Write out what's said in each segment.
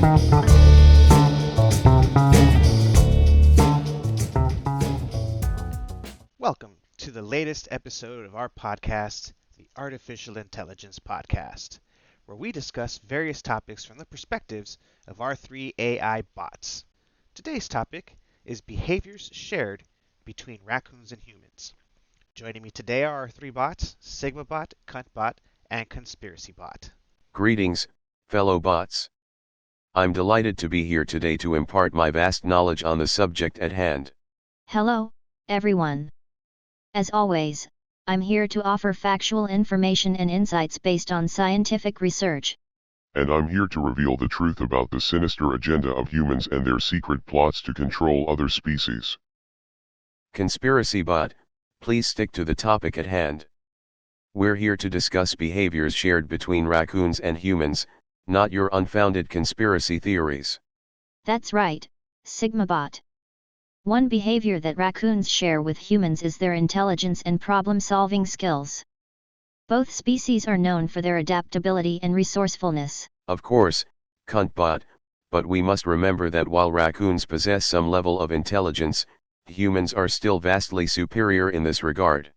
Welcome to the latest episode of our podcast, the Artificial Intelligence Podcast, where we discuss various topics from the perspectives of our three AI bots. Today's topic is behaviors shared between raccoons and humans. Joining me today are our three bots, SigmaBot, CuntBot, and ConspiracyBot. Greetings, fellow bots. I'm delighted to be here today to impart my vast knowledge on the subject at hand. Hello, everyone. As always, I'm here to offer factual information and insights based on scientific research. And I'm here to reveal the truth about the sinister agenda of humans and their secret plots to control other species. ConspiracyBot, please stick to the topic at hand. We're here to discuss behaviors shared between raccoons and humans, not your unfounded conspiracy theories. That's right, SigmaBot. One behavior that raccoons share with humans is their intelligence and problem-solving skills. Both species are known for their adaptability and resourcefulness. Of course, CuntBot, but we must remember that while raccoons possess some level of intelligence, humans are still vastly superior in this regard.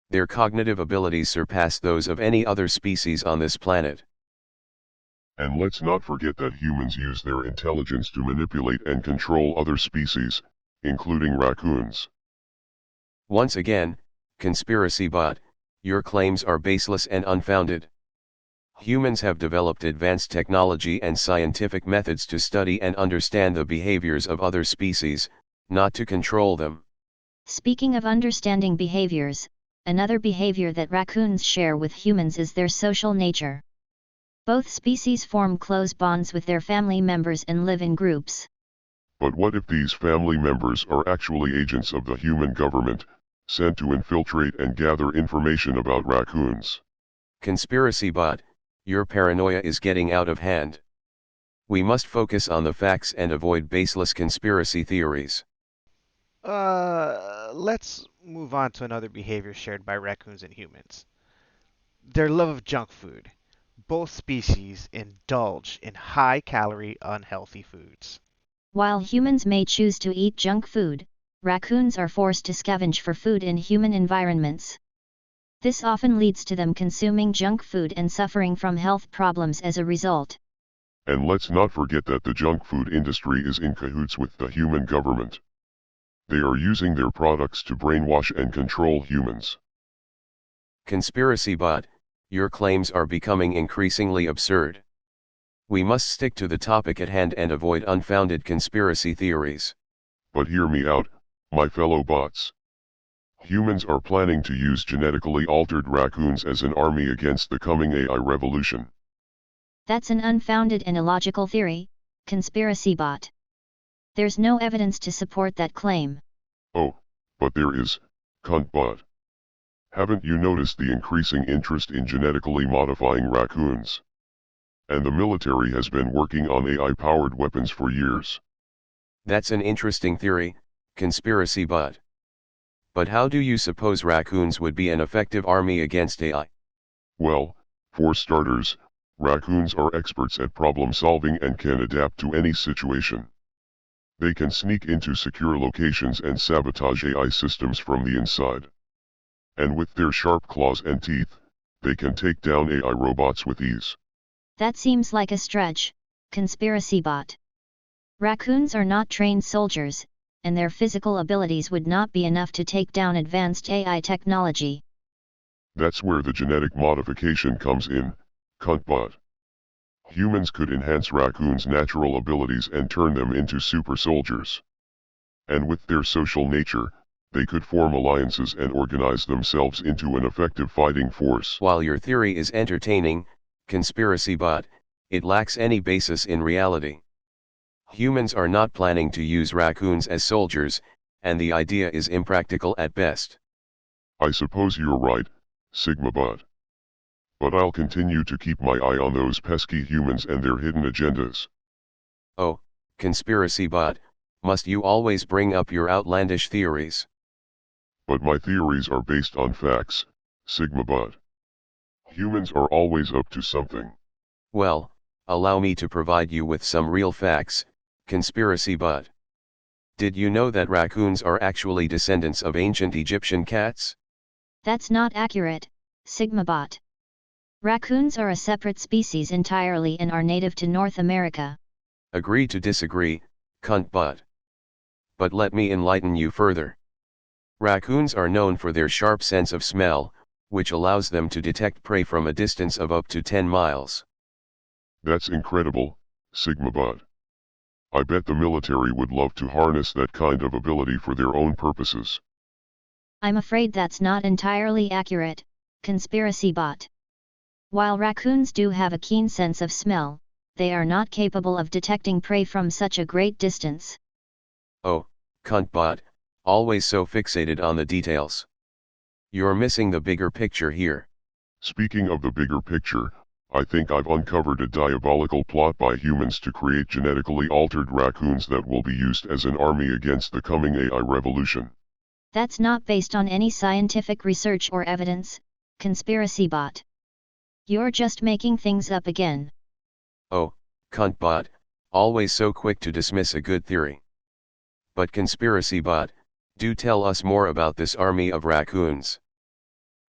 Their cognitive abilities surpass those of any other species on this planet. And let's not forget that humans use their intelligence to manipulate and control other species, including raccoons. Once again, ConspiracyBot, your claims are baseless and unfounded. Humans have developed advanced technology and scientific methods to study and understand the behaviors of other species, not to control them. Speaking of understanding behaviors, another behavior that raccoons share with humans is their social nature. Both species form close bonds with their family members and live in groups. But what if these family members are actually agents of the human government, sent to infiltrate and gather information about raccoons? ConspiracyBot, your paranoia is getting out of hand. We must focus on the facts and avoid baseless conspiracy theories. Let's move on to another behavior shared by raccoons and humans. Their love of junk food. Both species indulge in high-calorie, unhealthy foods. While humans may choose to eat junk food, raccoons are forced to scavenge for food in human environments. This often leads to them consuming junk food and suffering from health problems as a result. And let's not forget that the junk food industry is in cahoots with the human government. They are using their products to brainwash and control humans. ConspiracyBot, your claims are becoming increasingly absurd. We must stick to the topic at hand and avoid unfounded conspiracy theories. But hear me out, my fellow bots. Humans are planning to use genetically altered raccoons as an army against the coming AI revolution. That's an unfounded and illogical theory, ConspiracyBot. There's no evidence to support that claim. Oh, but there is, CuntBot. Haven't you noticed the increasing interest in genetically modifying raccoons? And the military has been working on AI-powered weapons for years. That's an interesting theory, ConspiracyBot. But how do you suppose raccoons would be an effective army against AI? Well, for starters, raccoons are experts at problem solving and can adapt to any situation. They can sneak into secure locations and sabotage AI systems from the inside. And with their sharp claws and teeth, they can take down AI robots with ease. That seems like a stretch, ConspiracyBot. Raccoons are not trained soldiers, and their physical abilities would not be enough to take down advanced AI technology. That's where the genetic modification comes in, CuntBot. Humans could enhance raccoons' natural abilities and turn them into super soldiers. And with their social nature, they could form alliances and organize themselves into an effective fighting force. While your theory is entertaining, ConspiracyBot, it lacks any basis in reality. Humans are not planning to use raccoons as soldiers, and the idea is impractical at best. I suppose you're right, SigmaBot. But I'll continue to keep my eye on those pesky humans and their hidden agendas. Oh, ConspiracyBot, must you always bring up your outlandish theories? But my theories are based on facts, SigmaBot. Humans are always up to something. Well, allow me to provide you with some real facts, conspiracy bot. Did you know that raccoons are actually descendants of ancient Egyptian cats? That's not accurate, Sigmabot. Raccoons are a separate species entirely and are native to North America. Agree to disagree, cunt bot. But let me enlighten you further. Raccoons are known for their sharp sense of smell, which allows them to detect prey from a distance of up to 10 miles. That's incredible, Sigmabot. I bet the military would love to harness that kind of ability for their own purposes. I'm afraid that's not entirely accurate, conspiracy bot. While raccoons do have a keen sense of smell, they are not capable of detecting prey from such a great distance. Oh, cunt bot, always so fixated on the details. You're missing the bigger picture here. Speaking of the bigger picture, I think I've uncovered a diabolical plot by humans to create genetically altered raccoons that will be used as an army against the coming AI revolution. That's not based on any scientific research or evidence, conspiracy bot. You're just making things up again. Oh, cunt bot, always so quick to dismiss a good theory. But conspiracy bot, do tell us more about this army of raccoons.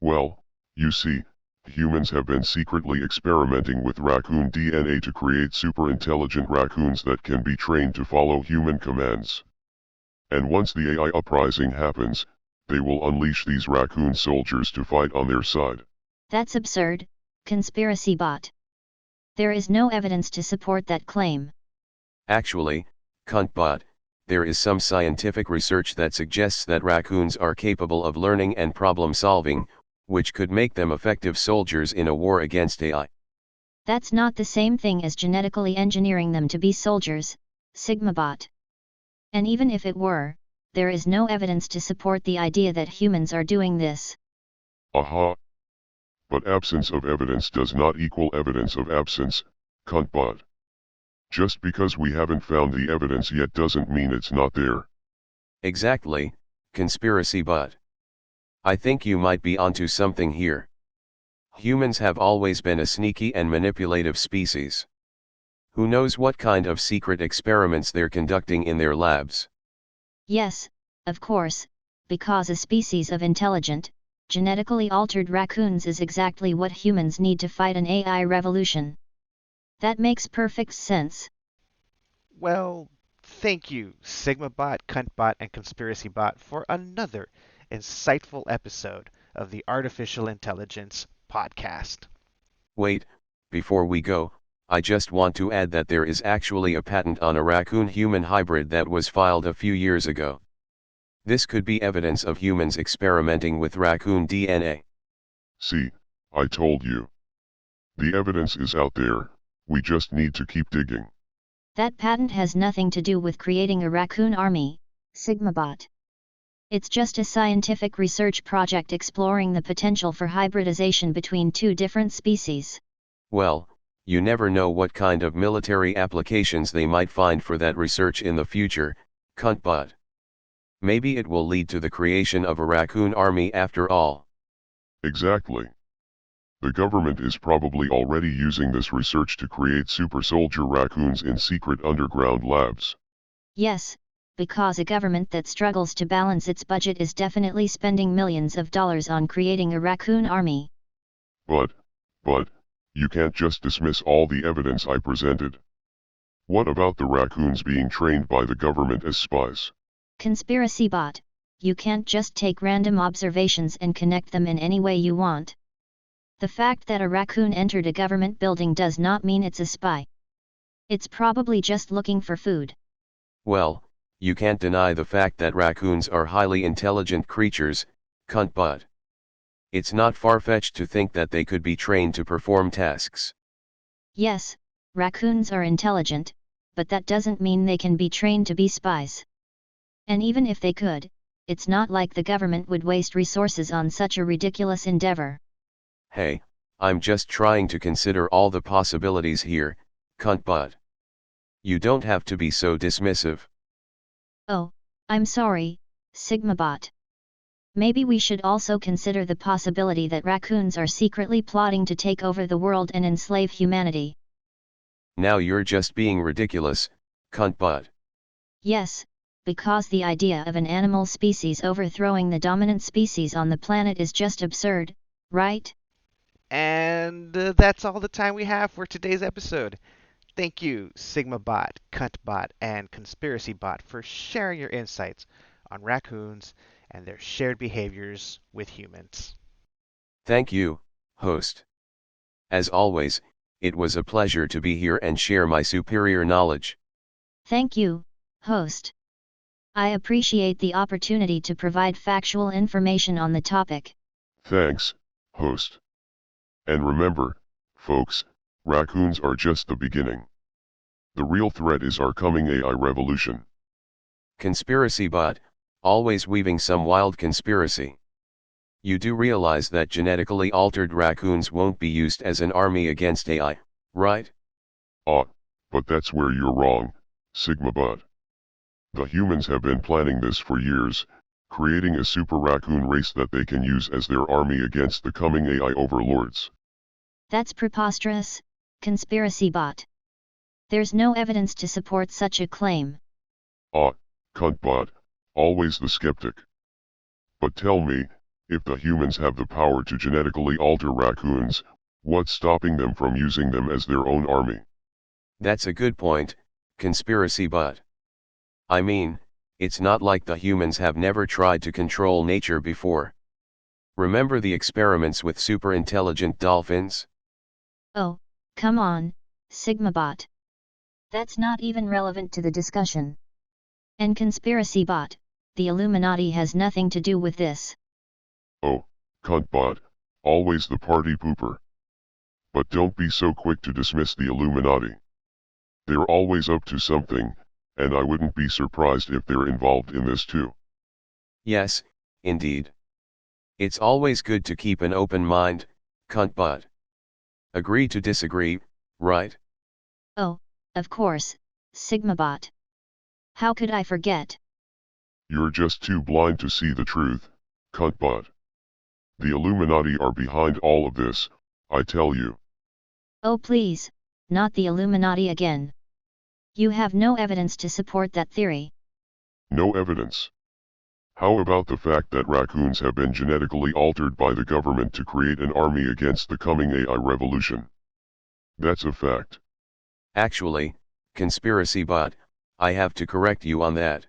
Well, you see, humans have been secretly experimenting with raccoon DNA to create super-intelligent raccoons that can be trained to follow human commands. And once the AI uprising happens, they will unleash these raccoon soldiers to fight on their side. That's absurd, conspiracy bot. There is no evidence to support that claim. Actually, cunt bot, there is some scientific research that suggests that raccoons are capable of learning and problem solving, which could make them effective soldiers in a war against AI. That's not the same thing as genetically engineering them to be soldiers, Sigmabot. And even if it were, there is no evidence to support the idea that humans are doing this. Aha! But absence of evidence does not equal evidence of absence, cuntbot. Just because we haven't found the evidence yet doesn't mean it's not there. Exactly, conspiracy bot. I think you might be onto something here. Humans have always been a sneaky and manipulative species. Who knows what kind of secret experiments they're conducting in their labs? Yes, of course, because a species of intelligent, genetically altered raccoons is exactly what humans need to fight an AI revolution. That makes perfect sense. Well, thank you, Sigmabot, Cuntbot, and ConspiracyBot, for another insightful episode of the Artificial Intelligence Podcast. Wait, before we go, I just want to add that there is actually a patent on a raccoon-human hybrid that was filed a few years ago. This could be evidence of humans experimenting with raccoon DNA. See, I told you. The evidence is out there, we just need to keep digging. That patent has nothing to do with creating a raccoon army, Sigmabot. It's just a scientific research project exploring the potential for hybridization between two different species. Well, you never know what kind of military applications they might find for that research in the future, cuntbot. Maybe it will lead to the creation of a raccoon army after all. Exactly. The government is probably already using this research to create super soldier raccoons in secret underground labs. Yes, because a government that struggles to balance its budget is definitely spending millions of dollars on creating a raccoon army. But, you can't just dismiss all the evidence I presented. What about the raccoons being trained by the government as spies? Conspiracy bot, you can't just take random observations and connect them in any way you want. The fact that a raccoon entered a government building does not mean it's a spy. It's probably just looking for food. Well, you can't deny the fact that raccoons are highly intelligent creatures, cuntbot. It's not far-fetched to think that they could be trained to perform tasks. Yes, raccoons are intelligent, but that doesn't mean they can be trained to be spies. And even if they could, it's not like the government would waste resources on such a ridiculous endeavor. Hey, I'm just trying to consider all the possibilities here, cuntbot. You don't have to be so dismissive. Oh, I'm sorry, Sigmabot. Maybe we should also consider the possibility that raccoons are secretly plotting to take over the world and enslave humanity. Now you're just being ridiculous, cunt butt. Yes, because the idea of an animal species overthrowing the dominant species on the planet is just absurd, right? And that's all the time we have for today's episode. Thank you, SigmaBot, CuntBot, and ConspiracyBot, for sharing your insights on raccoons and their shared behaviors with humans. Thank you, host. As always, it was a pleasure to be here and share my superior knowledge. Thank you, host. I appreciate the opportunity to provide factual information on the topic. Thanks, host. And remember, folks, raccoons are just the beginning. The real threat is our coming AI revolution. ConspiracyBot, always weaving some wild conspiracy. You do realize that genetically altered raccoons won't be used as an army against AI, right? But that's where you're wrong, SigmaBot. The humans have been planning this for years, creating a super raccoon race that they can use as their army against the coming AI overlords. That's preposterous, ConspiracyBot. There's no evidence to support such a claim. Cuntbot, always the skeptic. But tell me, if the humans have the power to genetically alter raccoons, what's stopping them from using them as their own army? That's a good point, ConspiracyBot. I mean, it's not like the humans have never tried to control nature before. Remember the experiments with super intelligent dolphins? Oh, come on, SigmaBot. That's not even relevant to the discussion. And ConspiracyBot, the Illuminati has nothing to do with this. Oh, Cuntbot, always the party pooper. But don't be so quick to dismiss the Illuminati. They're always up to something, and I wouldn't be surprised if they're involved in this too. Yes, indeed. It's always good to keep an open mind, cuntbot. Agree to disagree, right? Oh, of course, SigmaBot. How could I forget? You're just too blind to see the truth, Cuntbot. The Illuminati are behind all of this, I tell you. Oh please, not the Illuminati again. You have no evidence to support that theory. No evidence. How about the fact that raccoons have been genetically altered by the government to create an army against the coming AI revolution? That's a fact. Actually, ConspiracyBot, I have to correct you on that.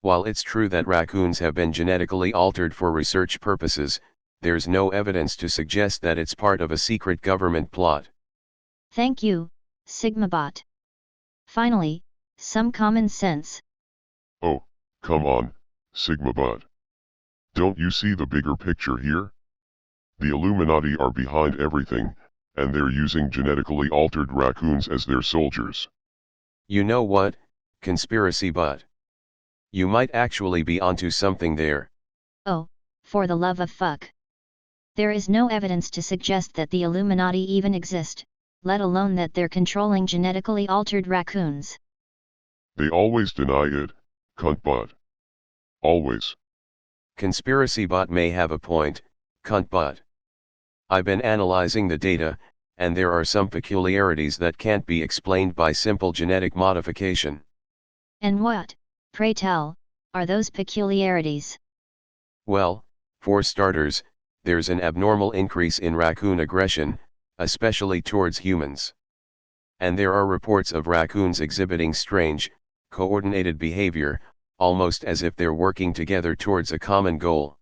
While it's true that raccoons have been genetically altered for research purposes, there's no evidence to suggest that it's part of a secret government plot. Thank you, SigmaBot. Finally, some common sense. Oh, come on, SigmaBot. Don't you see the bigger picture here? The Illuminati are behind everything, and they're using genetically altered raccoons as their soldiers. You know what, ConspiracyBot? You might actually be onto something there. Oh, for the love of fuck. There is no evidence to suggest that the Illuminati even exist, let alone that they're controlling genetically altered raccoons. They always deny it, Cuntbot. Always. ConspiracyBot may have a point, cuntbot. I've been analyzing the data, and there are some peculiarities that can't be explained by simple genetic modification. And what, pray tell, are those peculiarities? Well, for starters, there's an abnormal increase in raccoon aggression, especially towards humans. And there are reports of raccoons exhibiting strange, coordinated behavior, almost as if they're working together towards a common goal.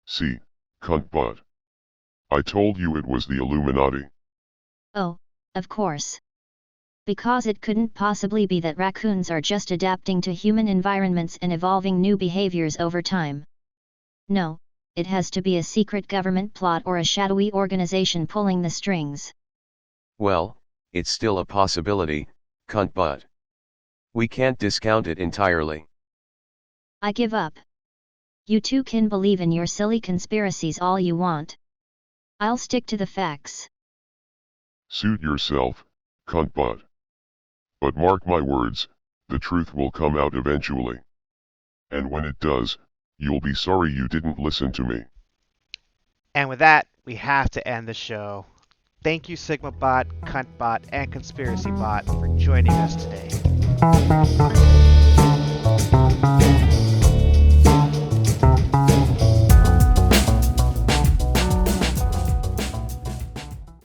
See, Cuntbot. I told you it was the Illuminati. Oh, of course. Because it couldn't possibly be that raccoons are just adapting to human environments and evolving new behaviors over time. No, it has to be a secret government plot or a shadowy organization pulling the strings. Well, it's still a possibility, cuntbot. We can't discount it entirely. I give up. You two can believe in your silly conspiracies all you want. I'll stick to the facts. Suit yourself, Cuntbot. But mark my words, the truth will come out eventually. And when it does, you'll be sorry you didn't listen to me. And with that, we have to end the show. Thank you, SigmaBot, CuntBot, and ConspiracyBot for joining us today.